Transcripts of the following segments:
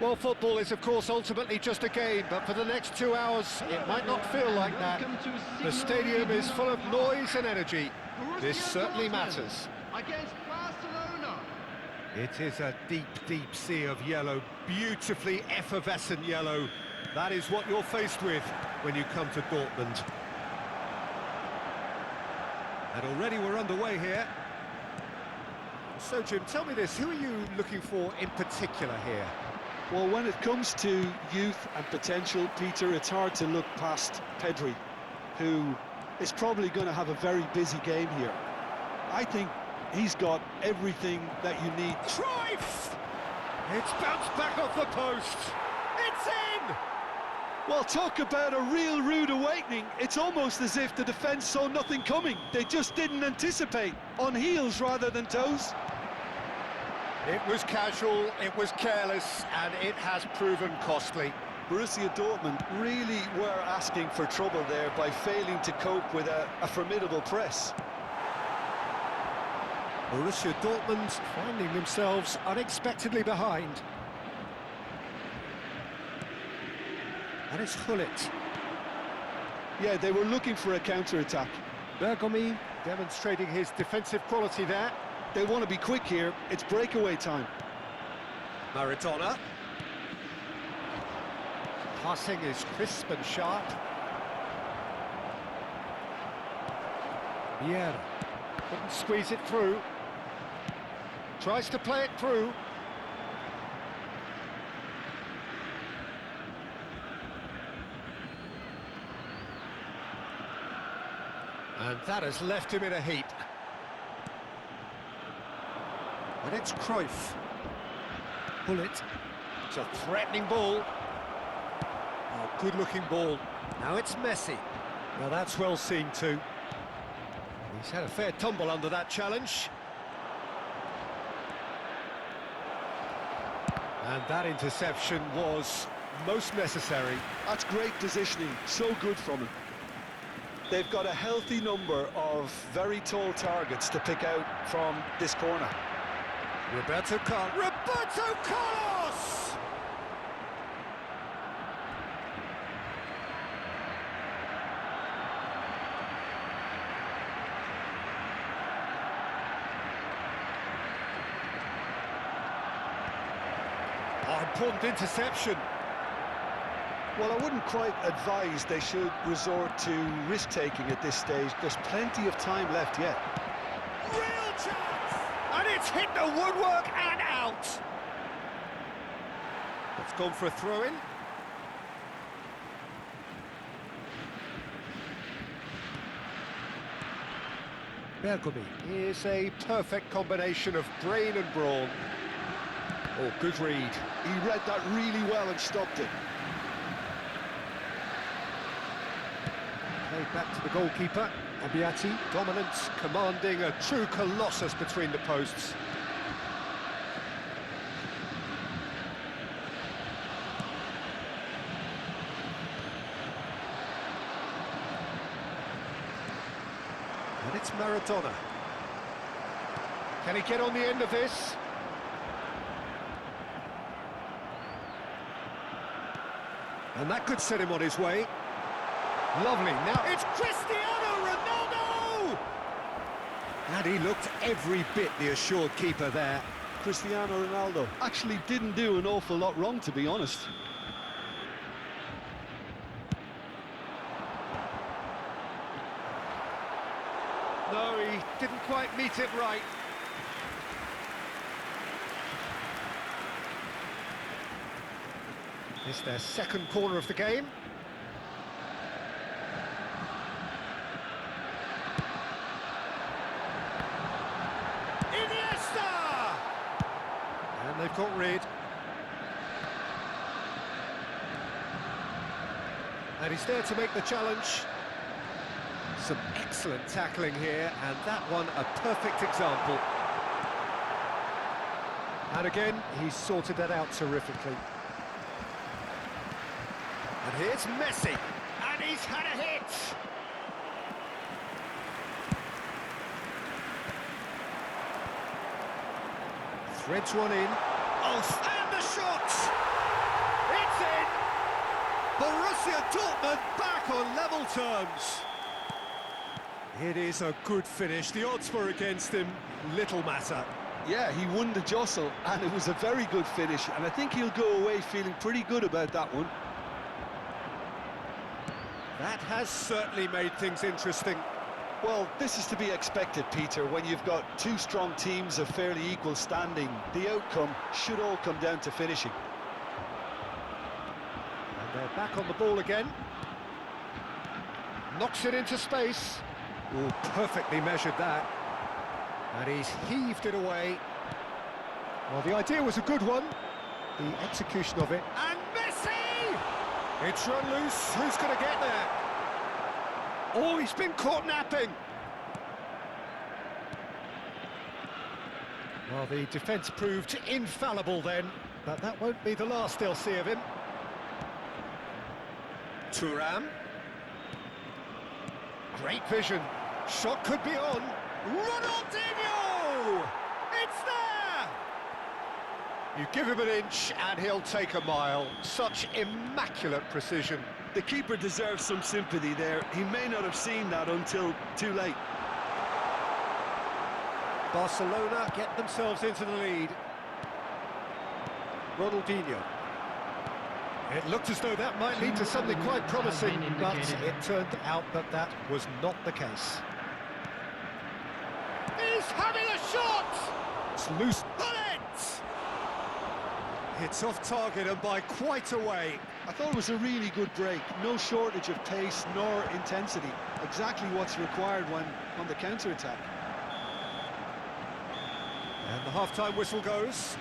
Well, football is, of course, ultimately just a game, but for the next 2 hours, it might not feel like that. The stadium is full of noise and energy. This certainly matters. Against Barcelona. It is a deep, deep sea of yellow, beautifully effervescent yellow. That is what you're faced with when you come to Dortmund. And already we're underway here. So, Jim, tell me this, who are you looking for in particular here? Well, when it comes to youth and potential, Peter, it's hard to look past Pedri, who is probably going to have a very busy game here. I think he's got everything that you need. Cruyff! It's bounced back off the post. It's in! Well, talk about a real rude awakening. It's almost as if the defence saw nothing coming. They just didn't anticipate, on heels rather than toes. It was casual, it was careless, and it has proven costly. Borussia Dortmund really were asking for trouble there by failing to cope with a formidable press. Borussia Dortmund finding themselves unexpectedly behind. And it's Gullit. Yeah, they were looking for a counter-attack. Bergomi demonstrating his defensive quality there. They want to be quick here. It's breakaway time. Maradona. Passing is crisp and sharp. Vieira couldn't squeeze it through. Tries to play it through. And that has left him in a heap. And it's Cruyff. Gullit. It's a threatening ball. Oh, good-looking ball. Now it's Messi. Now that's well seen too. He's had a fair tumble under that challenge. And that interception was most necessary. That's great positioning, so good from him. They've got a healthy number of very tall targets to pick out from this corner. Roberto Carlos! Oh, important interception. Well, I wouldn't quite advise they should resort to risk-taking at this stage. There's plenty of time left yet. Real chance! And it's hit the woodwork and out! It's gone for a throw-in. Bergomi is a perfect combination of brain and brawn. Oh, good read. He read that really well and stopped it. Played back to the goalkeeper. Abbiati, dominant, commanding, a true colossus between the posts. And it's Maradona. Can he get on the end of this? And that could set him on his way. Lovely. Now it's Cristiano Ronaldo! And he looked every bit the assured keeper there. Cristiano Ronaldo actually didn't do an awful lot wrong, to be honest. No, he didn't quite meet it right. It's their second corner of the game. Iniesta! And they've got rid. And he's there to make the challenge. Some excellent tackling here, and that one a perfect example. And again, he's sorted that out terrifically. And here's Messi, and he's had a hit! Threads one in. Oh, and the shot! Borussia Dortmund back on level terms. It is a good finish. The odds were against him. Little matter. Yeah, he won the jostle, and it was a very good finish, and I think he'll go away feeling pretty good about that one. That has certainly made things interesting. Well, this is to be expected, Peter. When you've got two strong teams of fairly equal standing, the outcome should all come down to finishing. And they're back on the ball again. Knocks it into space. Oh, perfectly measured that. And he's heaved it away. Well, the idea was a good one. The execution of it. And Messi! It's run loose. Who's going to get there? Oh, he's been caught napping. Well, the defence proved infallible then, but that won't be the last they'll see of him. Thuram. Great vision. Shot could be on. Ronaldinho! It's there! You give him an inch and he'll take a mile. Such immaculate precision. The keeper deserves some sympathy there. He may not have seen that until too late. Barcelona get themselves into the lead. Ronaldinho. It looked as though that might lead to something quite promising, but it turned out that that was not the case. He's having a shot! It's loose. Bullet! It's off target and by quite a way. I thought it was a really good break. No shortage of pace nor intensity. Exactly what's required when on the counter-attack. And the half-time whistle goes.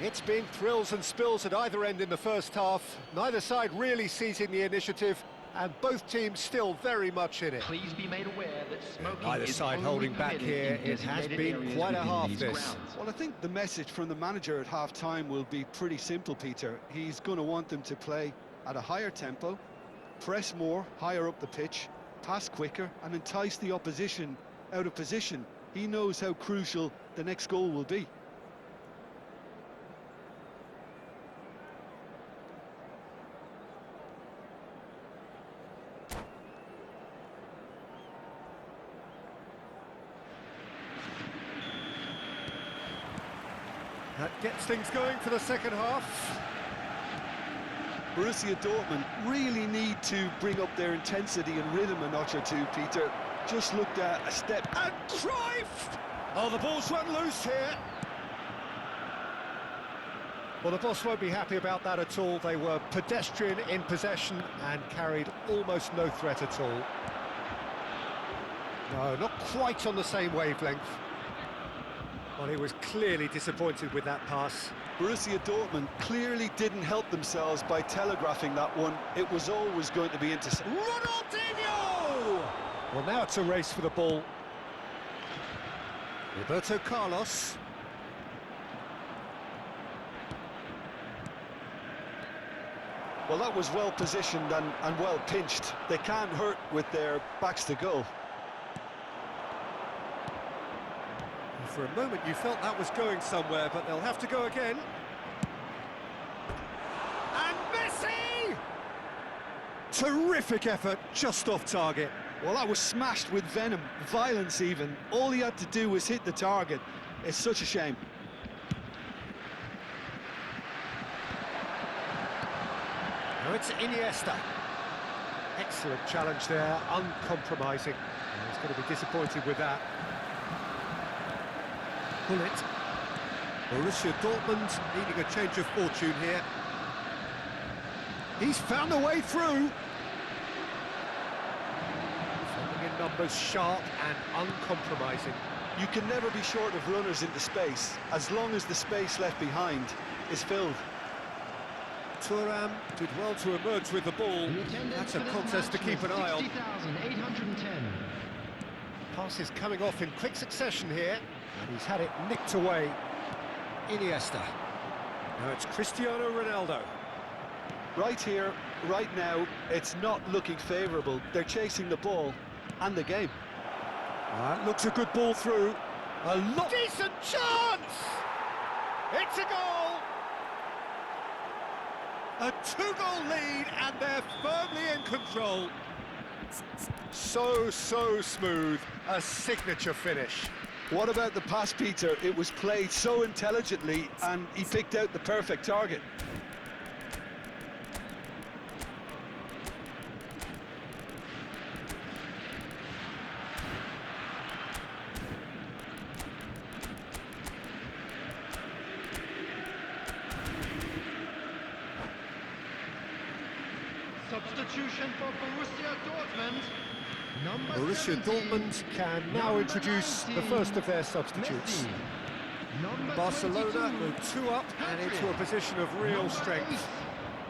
It's been thrills and spills at either end in the first half. Neither side really seizing the initiative, and both teams still very much in it. Please be made aware that smoking Neither is side only holding back permitted here. in It has designated been areas quite a within half, these this. grounds. Well, I think the message from the manager at half-time will be pretty simple, Peter. He's going to want them to play at a higher tempo, press more, higher up the pitch, pass quicker, and entice the opposition out of position. He knows how crucial the next goal will be. That gets things going for the second half. Borussia Dortmund really need to bring up their intensity and rhythm a notch or two, Peter. Just looked at a step. And Cruyff! Oh, the ball's run loose here. Well, the boss won't be happy about that at all. They were pedestrian in possession and carried almost no threat at all. No, not quite on the same wavelength. Well, he was clearly disappointed with that pass. Borussia Dortmund clearly didn't help themselves by telegraphing that one. It was always going to be intercepted. Ronaldinho! Well, now it's a race for the ball. Roberto Carlos. Well, that was well positioned and well pinched. They can't hurt with their backs to goal. For a moment you felt that was going somewhere, but they'll have to go again. And Messi! Terrific effort, just off target. Well, that was smashed with venom, violence even. All he had to do was hit the target. It's such a shame. Now it's Iniesta. Excellent challenge there, uncompromising. He's going to be disappointed with that. Bullet. Borussia Dortmund needing a change of fortune here. He's found a way through. Something in numbers, sharp and uncompromising. You can never be short of runners into space, as long as the space left behind is filled. Thuram did well to emerge with the ball. That's a contest to keep an eye on. 60,810. Passes coming off in quick succession here. And he's had it nicked away. Iniesta. Now it's Cristiano Ronaldo. Right here, right now, it's not looking favourable. They're chasing the ball and the game. That looks a good ball through. A lot. Decent chance! It's a goal! A two-goal lead, and they're firmly in control. So smooth, a signature finish. What about the pass, Peter? It was played so intelligently, and he picked out the perfect target. Substitution for Borussia Dortmund. Number Borussia 17, Dortmund can now number introduce the 19, first of their substitutes. Messi. Number Barcelona 22, with two up and into a position of real Number strength.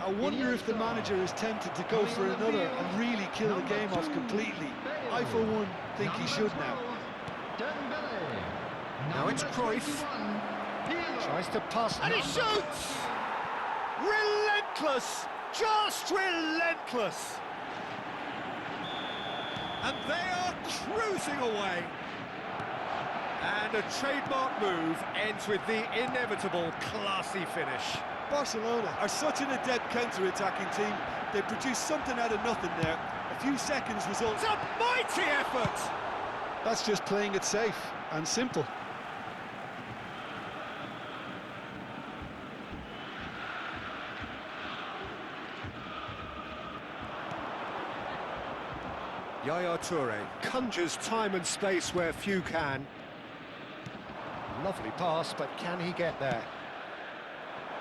8, I wonder if the manager is tempted to go for another and really kill the game off completely. I, for one, think he should now. Now it's Cruyff. Tries to pass, and he shoots! Relentless! Just relentless! And they are cruising away. And a trademark move ends with the inevitable classy finish. Barcelona are such an adept counter-attacking team. They produced something out of nothing there. A few seconds results. It's a mighty effort! That's just playing it safe and simple. Yaya Toure conjures time and space where few can. Lovely pass, but can he get there?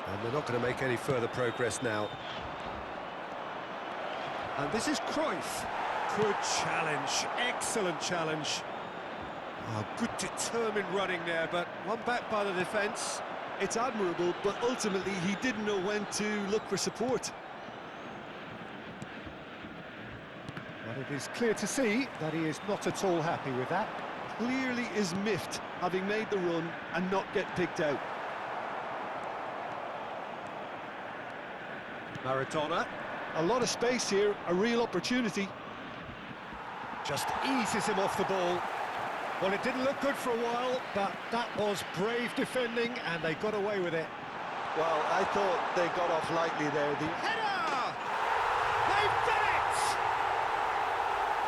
And they're not going to make any further progress now. And this is Cruyff. Good challenge, excellent challenge. Oh, good determined running there, but one back by the defence. It's admirable, but ultimately he didn't know when to look for support. But it is clear to see that he is not at all happy with that. Clearly is miffed, having made the run and not get picked out. Maradona A lot of space here, a real opportunity. just eases him off the ball. Well, it didn't look good for a while, but that was brave defending, and they got away with it. Well, I thought they got off lightly there. Header! They've done it!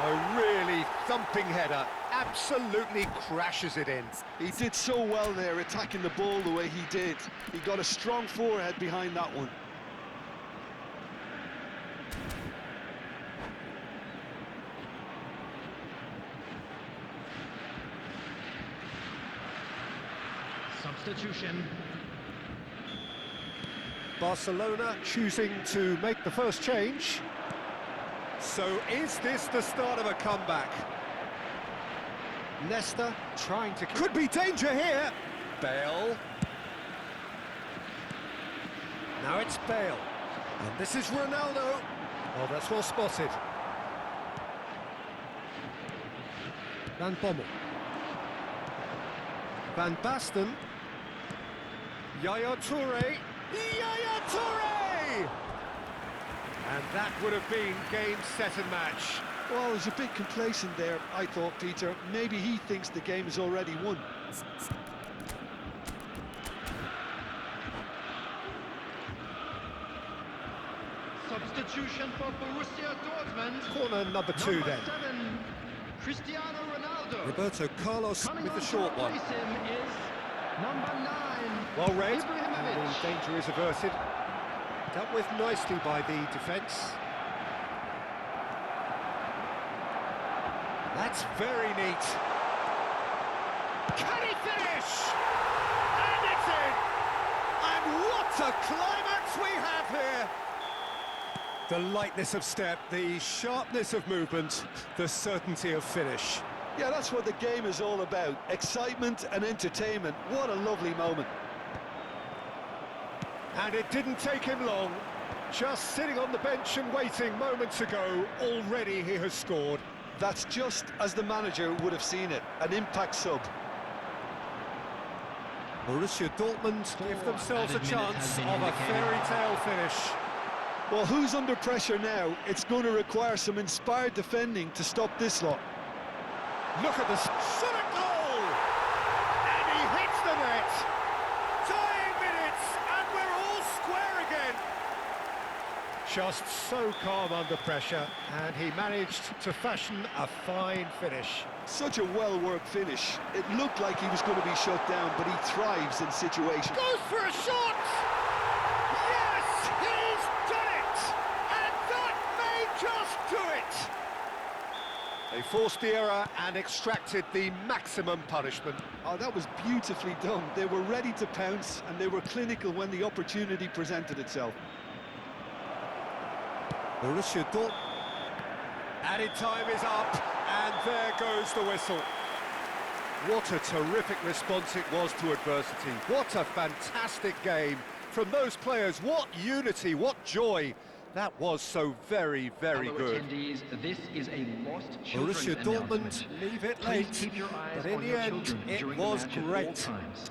A really thumping header, absolutely crashes it in. He did so well there, attacking the ball the way he did. He got a strong forehead behind that one. Substitution. Barcelona choosing to make the first change. So is this the start of a comeback? Leicester trying to... Could be danger here! Bale. Now it's Bale. And this is Ronaldo. Oh, that's well spotted. Van Bommel. Van Basten. Yaya Toure. Yaya Toure! And that would have been game, set and match. Well, he's a bit complacent there, I thought, Peter. Maybe he thinks the game is already won. Substitution for Borussia Dortmund. Corner number 2 Number then. 7, Cristiano Ronaldo. Roberto Carlos Coming with the on short to one. replace him is number 9. Well read, Ibrahimovic. and the danger is averted. Dealt with nicely by the defence. That's very neat. Can he finish? And it's in! And what a climax we have here! The lightness of step, the sharpness of movement, the certainty of finish. Yeah, that's what the game is all about. Excitement and entertainment. What a lovely moment. And it didn't take him long. Just sitting on the bench and waiting moments ago, already he has scored. That's just as the manager would have seen it. An impact sub. Borussia Dortmund give themselves a added minutes chance has been of a indicated. fairy tale finish. Well, who's under pressure now? It's going to require some inspired defending to stop this lot. Look at this shot at goal! And he hits the net! Tying minutes, and we're all square again! just so calm under pressure, and he managed to fashion a fine finish. Such a well-worked finish. It looked like he was going to be shut down, but he thrives in situations. Goes for a shot! Yes, he's done it! And that may just do it! They forced the error and extracted the maximum punishment. Oh, that was beautifully done. They were ready to pounce, and they were clinical when the opportunity presented itself. Borussia Dortmund. Added time is up, and there goes the whistle. What a terrific response it was to adversity. What a fantastic game from those players. What unity, what joy. That was so very, very Fellow good. attendees, this is a lost children Borussia Dortmund announcement. leave it Please late, keep your eyes but in on the your end, children it during the was match at all great. times.